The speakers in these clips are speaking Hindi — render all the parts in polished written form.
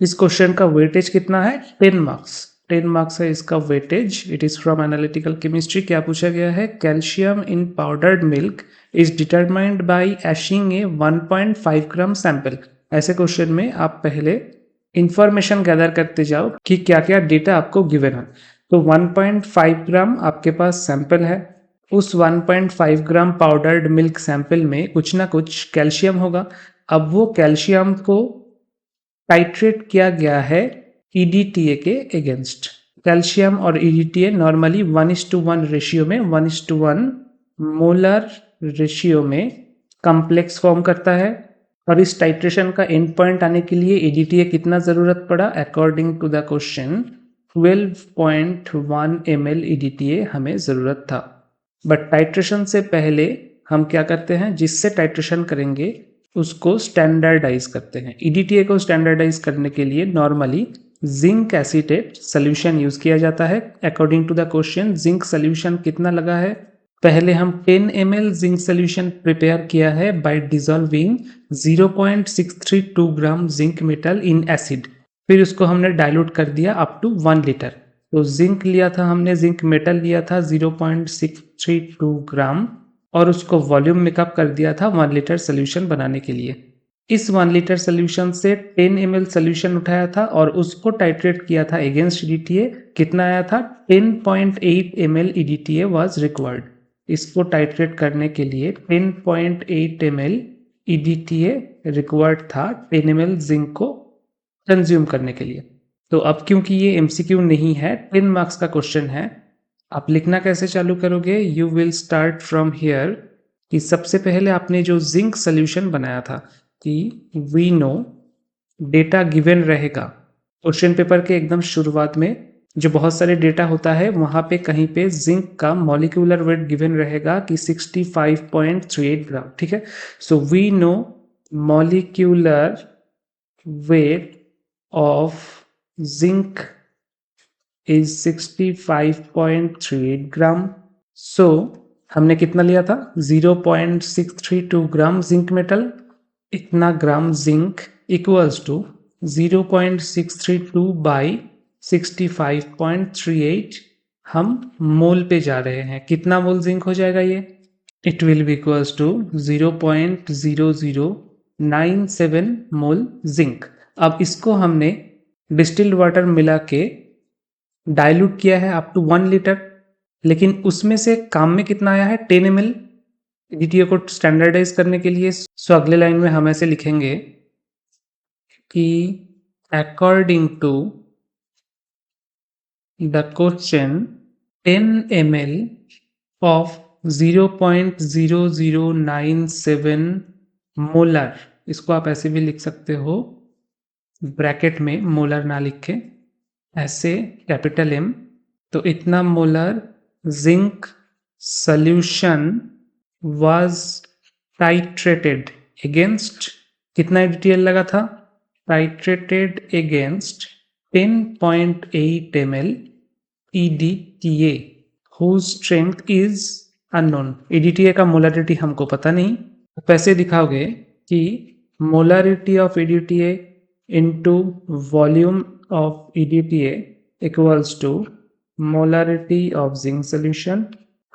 इस क्वेश्चन का वेटेज कितना है? 10 मार्क्स। 10 मार्क्स है इसका weightage. It is from analytical chemistry. क्या पूछा गया है? Calcium in powdered milk is determined by ashing a 1.5 gram sample. ऐसे क्वेश्चन में आप पहले इंफॉर्मेशन गैदर करते जाओ कि क्या क्या डेटा आपको गिवन है। तो 1.5 ग्राम आपके पास सैंपल है, उस 1.5 ग्राम पाउडर्ड मिल्क सैंपल में कुछ ना कुछ कैल्शियम होगा। अब वो कैल्शियम को टाइट्रेट किया गया है EDTA के अगेंस्ट। कैल्शियम और EDTA नॉर्मली 1:1 रेशियो में 1:1 मोलर रेशियो में कॉम्प्लेक्स फॉर्म करता है। और इस टाइट्रेशन का एंड पॉइंट आने के लिए EDTA कितना ज़रूरत पड़ा? According to the question 12.1 ml EDTA हमें ज़रूरत था। बट टाइट्रेशन से पहले हम क्या करते हैं? जिससे टाइट्रेशन करेंगे उसको स्टैंडर्डाइज करते हैं। EDTA को स्टैंडर्डाइज करने के लिए normally zinc acetate solution use किया जाता है। According to the question zinc solution कितना लगा है? पहले हम 10 ml जिंक सोल्यूशन प्रिपेयर किया है bye dissolving 0.632 gram zinc metal in acid. फिर उसको हमने डाइल्यूट कर दिया अप टू 1 लीटर। तो जिंक लिया था हमने, जिंक मेटल लिया था 0.632 ग्राम और उसको वॉल्यूम मेकअप कर दिया था 1 लीटर सोल्यूशन बनाने के लिए। इस 1 लीटर सोल्यूशन से 10 ml सोल्यूशन उठाया था और उसको टाइट्रेट किया था अगेंस्ट EDTA। कितना आया था? 10.8 ml EDTA वाज रिक्वायर्ड। इसको टाइट्रेट करने के लिए 10.8 ml EDTA रिक्वायर्ड था 10 ml जिंक को कंज्यूम करने के लिए। तो अब क्योंकि ये MCQ नहीं है, 10 मार्क्स का क्वेश्चन है, आप लिखना कैसे चालू करोगे? You will start from here कि सबसे पहले आपने जो जिंक सोल्यूशन बनाया था कि वी नो डेटा गिवन रहेगा। क्वेश्चन पेपर के एकदम शुरुआत में जो बहुत सारे डेटा होता है वहां पे कहीं पे जिंक का मॉलिक्यूलर वेट गिवन रहेगा कि 65.38 ग्राम। ठीक है, so we know molecular weight of zinc is 65.38 gram. So हमने कितना लिया था? 0.632 ग्राम जिंक मेटल। इतना gram zinc equals to 0.632 by 65.38। हम मोल पे जा रहे हैं। कितना मोल जिंक हो जाएगा ये? It will be equals to 0.0097 mole zinc. अब इसको हमने डिस्टिल्ड वाटर मिला के डाइल्यूट किया है अप टू 1 लीटर, लेकिन उसमें से काम में कितना आया है? 10 ml EDTA को स्टैंडर्डाइज करने के लिए। सो अगले लाइन में हम ऐसे लिखेंगे कि according to the question 10 ml of 0.0097 molar, इसको आप ऐसे भी लिख सकते हो, ब्रैकेट में मोलर ना लिखे, ऐसे कैपिटल M। तो इतना molar zinc solution was titrated against, कितना EDTA लगा था? Titrated against 10.8 ml EDTA whose strength is unknown। EDTA का मोलरिटी हमको पता नहीं। तो कैसे दिखाओगे कि molarity of EDTA into volume of EDTA equals to molarity of zinc solution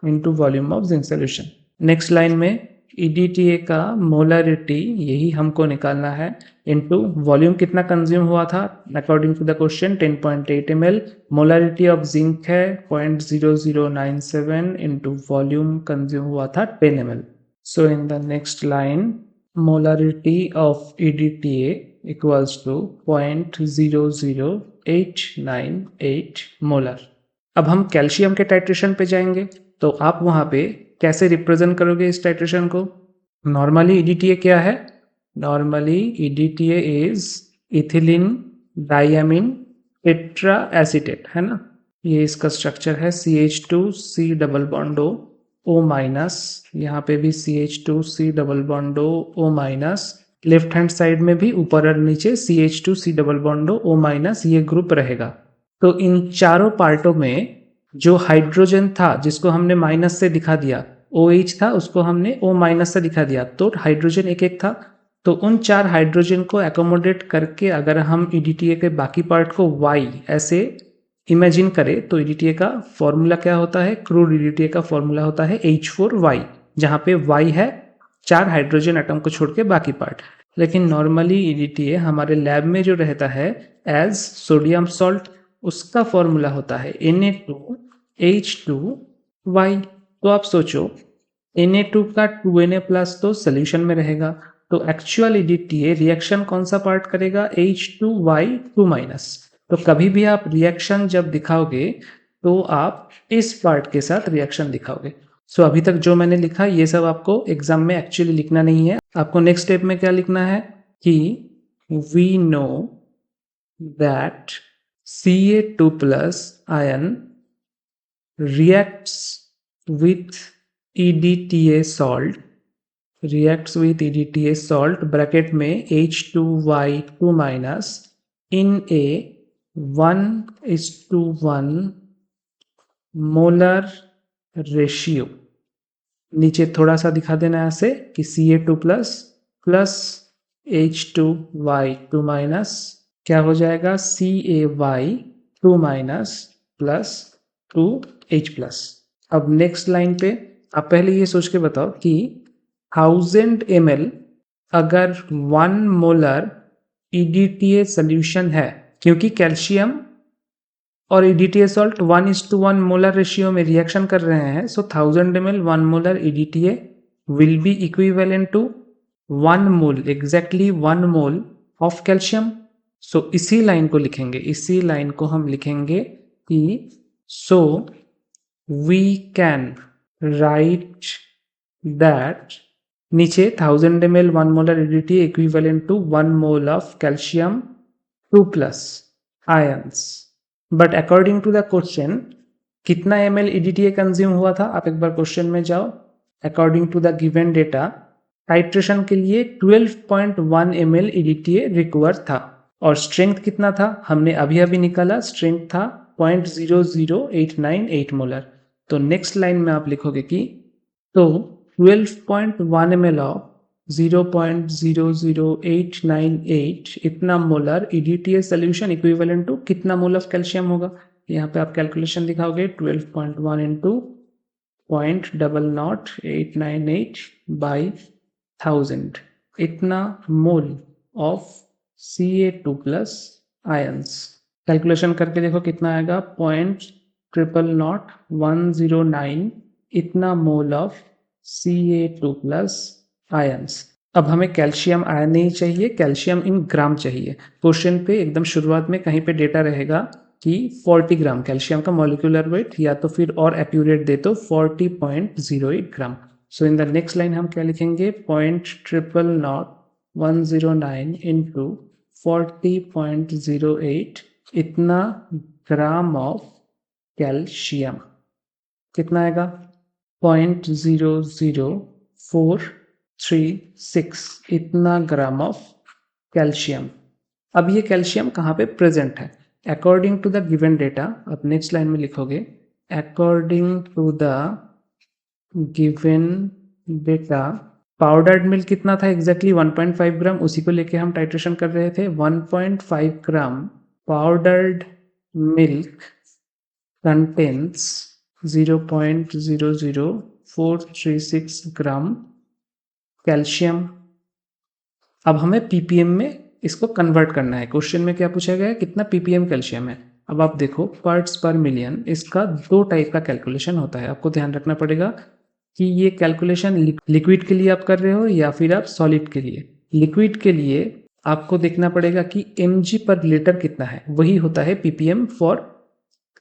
into volume of zinc solution। Next line में EDTA का मोलरिटी यही हमको निकालना है इनटू वॉल्यूम कितना कंज्यूम हुआ था according to the question 10.8 ml। Molarity of zinc है 0.0097 इनटू वॉल्यूम कंज्यूम हुआ था 10 ml। So in the next line molarity of EDTA equals to 0.00898 molar. अब हम कैल्शियम के टाइट्रेशन पे जाएंगे, तो आप वहां पे कैसे रिप्रेजेंट करोगे इस टाइट्रेशन को? नॉर्मली EDTA क्या है? Normally EDTA is ethylene diamine tetra acetate, है ना। ये इसका स्ट्रक्चर है CH2C double bond O minus, यहाँ पे भी CH2C double bond O minus, left hand side में भी ऊपर और नीचे CH2C double bond O minus, ये ग्रुप रहेगा। तो इन चारों पार्टों में जो हाइड्रोजन था जिसको हमने माइनस से दिखा दिया, OH था, उसको हमने O माइनस से दिखा दिया, तो हाइड्रोजन एक एक था। तो उन 4 हाइड्रोजन को एकोमोडेट करके अगर हम EDTA के बाकी पार्ट को Y ऐसे इमेजिन करें तो EDTA का फॉर्मूला क्या होता है? क्रूड EDTA का फॉर्मूला होता है H4Y, जहाँ पे Y है 4 हाइड्रोजन एटम को छोड़ के बाकी पार्ट। लेकिन नॉर्मली EDTA हमारे लैब में जो रहता है एज सोडियम सॉल्ट, उसका फॉर्मूला होता है Na2H2Y। तो आप सोचो Na2 का 2Na प्लस तो सोल्यूशन में रहेगा, तो एक्चुअल EDTA रिएक्शन कौन सा पार्ट करेगा? H2Y2 minus. तो कभी भी आप रिएक्शन जब दिखाओगे तो आप इस पार्ट के साथ रिएक्शन दिखाओगे। सो अभी तक जो मैंने लिखा ये सब आपको एग्जाम में एक्चुअली लिखना नहीं है। आपको नेक्स्ट स्टेप में क्या लिखना है कि we know that Ca2 plus ion reacts with EDTA salt bracket में H2Y2 minus in a 1:1 molar ratio. नीचे थोड़ा सा दिखा देना ऐसे कि Ca2 प्लस H2Y2 माइनस क्या हो जाएगा? CaY2 minus plus 2H plus. अब नेक्स्ट लाइन पे आप पहले ये सोच के बताओ कि 1000 ml अगर 1 मोलर EDTA सोल्यूशन है, क्योंकि कैल्शियम और EDTA सॉल्ट 1:1 मोलर रेशियो में रिएक्शन कर रहे हैं, so 1000 ml 1 molar EDTA will be equivalent to 1 mole, exactly 1 mole of calcium. So इसी लाइन को लिखेंगे, इसी लाइन को हम लिखेंगे कि so we can write that नीचे 1000 ml 1 molar EDTA equivalent to 1 mole of calcium 2+ ions. But according to the question कितना ml EDTA कंज्यूम हुआ था? आप एक बार क्वेश्चन में जाओ। According to the given data titration के लिए 12.1 ml EDTA रिक्वायर्ड था, और स्ट्रेंथ कितना था? हमने अभी अभी निकाला, स्ट्रेंथ था 0.00898 मोलर। तो नेक्स्ट लाइन में आप लिखोगे कि तो 12.1 ml ऑफ 0.00898 इतना molar EDTA solution equivalent to कितना मोल ऑफ कैल्शियम होगा? यहाँ पे आप कैलकुलेशन दिखाओगे 12.1 इंटू 0.00898 बाई 1000, इतना mole of Ca2 plus ions. Calculation करके देखो कितना आएगा, 0.00109 इतना mole of Ca2 plus ions. अब हमें कैल्शियम आयन नहीं चाहिए, कैल्शियम इन ग्राम चाहिए। क्वेश्चन पे एकदम शुरुआत में कहीं पे डेटा रहेगा कि 40 ग्राम कैल्शियम का मॉलिक्यूलर वेट, या तो फिर और एक्यूरेट दे तो 40.08 ग्राम। सो इन द नेक्स्ट लाइन हम क्या लिखेंगे, 0.00109 इंटू 40.08 इतना ग्राम ऑफ कैल्शियम। कितना आएगा? 0.00436 इतना ग्राम ऑफ कैल्शियम। अब ये कैल्शियम कहाँ पे प्रेजेंट है? According to the given data, अब नेक्स्ट लाइन में लिखोगे according to the given data powdered milk कितना था? एग्जैक्टली 1.5 ग्राम, उसी को लेके हम टाइट्रेशन कर रहे थे। 1.5 gram powdered milk contains 0.00436 gram calcium. अब हमें ppm में इसको कन्वर्ट करना है। क्वेश्चन में क्या पूछा गया है, कितना ppm कैल्शियम है? अब आप देखो पार्ट्स पर मिलियन, इसका 2 टाइप का कैलकुलेशन होता है। आपको ध्यान रखना पड़ेगा कि ये कैलकुलेशन लिक्विड के लिए आप कर रहे हो या फिर आप सॉलिड के लिए। लिक्विड के लिए आपको देखना पड़ेगा कि mg पर लीटर कितना है, वही होता है ppm फॉर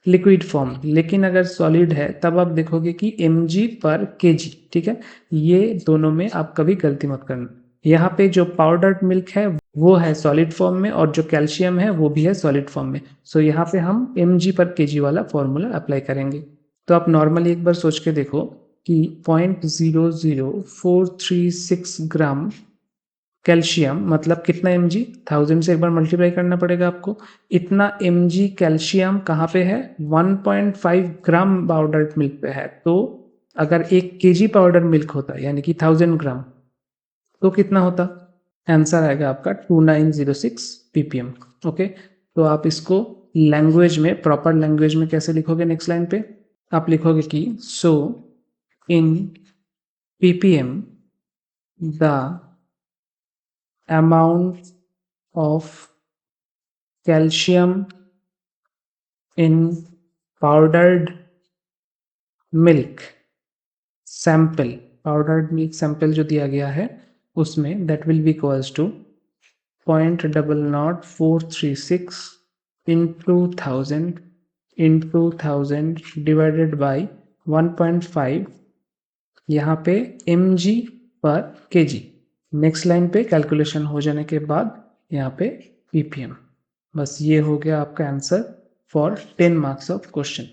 लिक्विड फॉर्म। लेकिन अगर सॉलिड है तब आप देखोगे कि mg पर kg, ठीक है? ये दोनों में आप कभी गलती मत करना। यहाँ पे जो पाउडर्ड मिल्क है वो है सॉलिड फॉर्म में, और जो कैल्शियम है वो भी है सॉलिड फॉर्म में। सो यहाँ पे हम mg पर kg वाला फॉर्मूला अप्लाई करेंगे। तो आप नॉर्मली एक बार सोच के देखो कि 0.00436 ग्राम कैल्शियम मतलब कितना mg, 1000 से एक बार मल्टीप्लाई करना पड़ेगा आपको। इतना mg कैल्शियम कहाँ पे है? 1.5 ग्राम पाउडर्ड मिल्क पे है। तो अगर 1 kg पाउडर मिल्क होता यानी कि 1000 ग्राम, तो कितना होता? आंसर आएगा आपका 2906 ppm। ओके, तो आप इसको लैंग्वेज में, प्रॉपर लैंग्वेज में कैसे लिखोगे? नेक्स्ट लाइन पे आप लिखोगे कि so in ppm the amount of calcium in powdered milk sample, powdered milk sample जो दिया गया है उसमें, that will be equals to 0.00436 into 1000 divided by 1.5, यहाँ पे mg per kg। Next line पे कैलकुलेशन हो जाने के बाद यहाँ पे ppm। बस ये हो गया आपका answer for 10 marks of question.